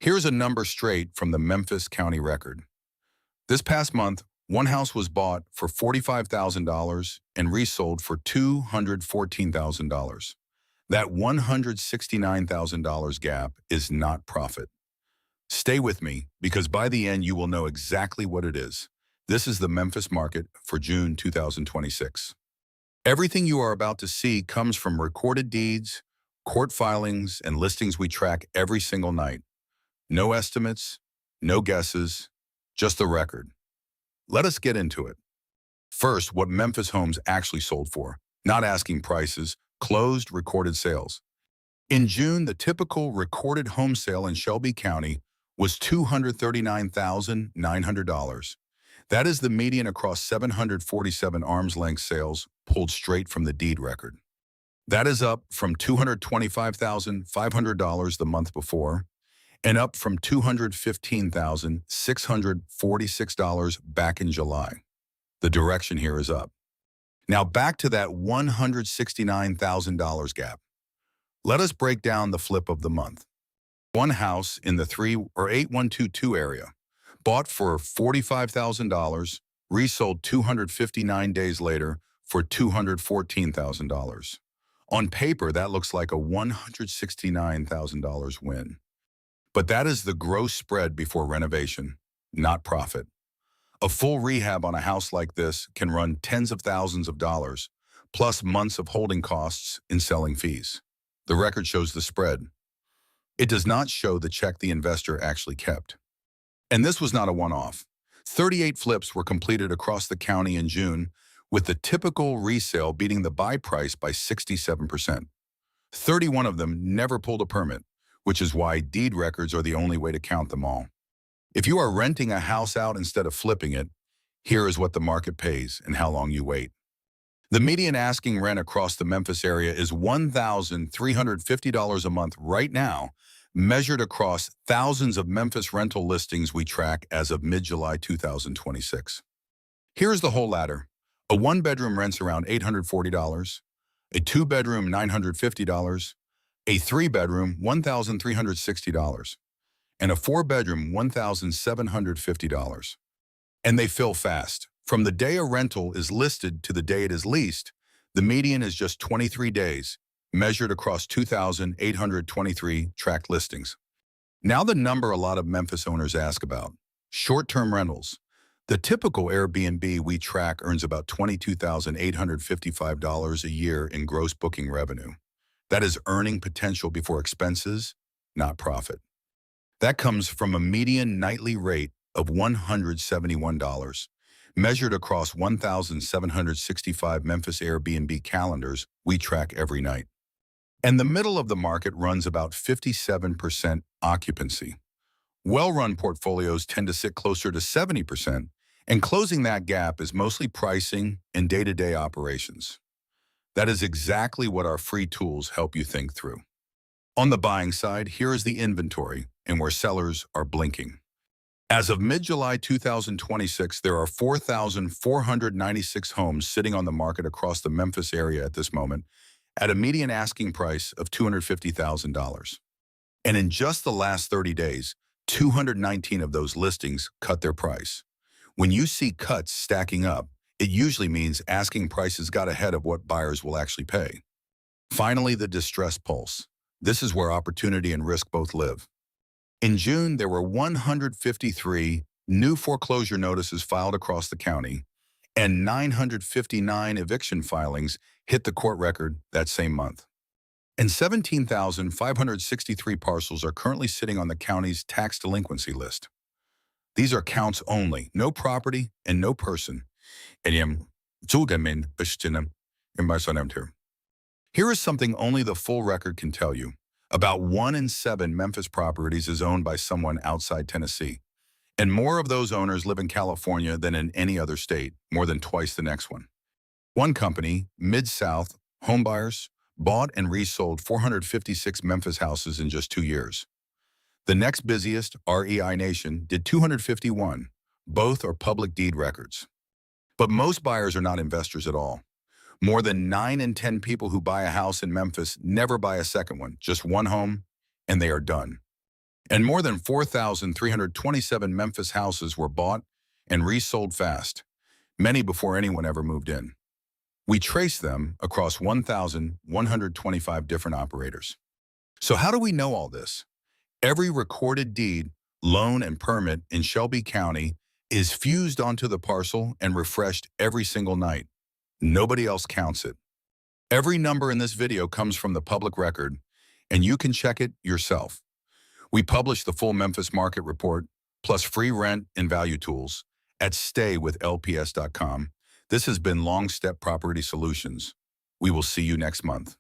Here's a number straight from the Memphis County record. This past month, one house was bought for $45,000 and resold for $214,000. That $169,000 gap is not profit. Stay with me because by the end you will know exactly what it is. This is the Memphis market for June 2026. Everything you are about to see comes from recorded deeds, court filings, and listings we track every single night. No estimates, no guesses, just the record. Let us get into it. First, what Memphis homes actually sold for, not asking prices, closed recorded sales. In June, the typical recorded home sale in Shelby County was $239,900. That is the median across 747 arm's-length sales pulled straight from the deed record. That is up from $225,500 the month before, and up from $215,646 back in July. The direction here is up. Now back to that $169,000 gap. Let us break down the flip of the month. One house in the 8122 area, bought for $45,000, resold 259 days later for $214,000. On paper, that looks like a $169,000 win. But that is the gross spread before renovation, not profit. A full rehab on a house like this can run tens of thousands of dollars, plus months of holding costs and selling fees. The record shows the spread. It does not show the check the investor actually kept. And this was not a one-off. 38 flips were completed across the county in June, with the typical resale beating the buy price by 67%. 31 of them never pulled a permit, which is why deed records are the only way to count them all. If you are renting a house out instead of flipping it, here is what the market pays and how long you wait. The median asking rent across the Memphis area is $1,350 a month right now, measured across thousands of Memphis rental listings we track as of mid-July 2026. Here's the whole ladder. A one-bedroom rents around $840, a two-bedroom $950, a three-bedroom $1,360, and a four-bedroom $1,750. And they fill fast. From the day a rental is listed to the day it is leased, the median is just 23 days, measured across 2,823 tracked listings. Now the number a lot of Memphis owners ask about, short-term rentals. The typical Airbnb we track earns about $22,855 a year in gross booking revenue. That is earning potential before expenses, not profit. That comes from a median nightly rate of $171, measured across 1,765 Memphis Airbnb calendars we track every night. And the middle of the market runs about 57% occupancy. Well-run portfolios tend to sit closer to 70%, and closing that gap is mostly pricing and day-to-day operations. That is exactly what our free tools help you think through. On the buying side, here is the inventory and where sellers are blinking. As of mid-July 2026, there are 4,496 homes sitting on the market across the Memphis area at this moment at a median asking price of $250,000. And in just the last 30 days, 219 of those listings cut their price. When you see cuts stacking up, it usually means asking prices got ahead of what buyers will actually pay. Finally, the distress pulse. This is where opportunity and risk both live. In June, there were 153 new foreclosure notices filed across the county, and 959 eviction filings hit the court record that same month. And 17,563 parcels are currently sitting on the county's tax delinquency list. These are counts only, no property and no person. Here is something only the full record can tell you. About 1 in 7 Memphis properties is owned by someone outside Tennessee. And more of those owners live in California than in any other state, more than twice the next one. One company, Mid-South Homebuyers, bought and resold 456 Memphis houses in just 2 years. The next busiest, REI Nation, did 251. Both are public deed records. But most buyers are not investors at all. More than 9 in 10 people who buy a house in Memphis never buy a second one, just one home, and they are done. And more than 4,327 Memphis houses were bought and resold fast, many before anyone ever moved in. We traced them across 1,125 different operators. So how do we know all this? Every recorded deed, loan, and permit in Shelby County is fused onto the parcel and refreshed every single night. Nobody else counts it. Every number in this video comes from the public record, and you can check it yourself. We publish the full Memphis market report, plus free rent and value tools at staywithlps.com. This has been Long Step Property Solutions. We will see you next month.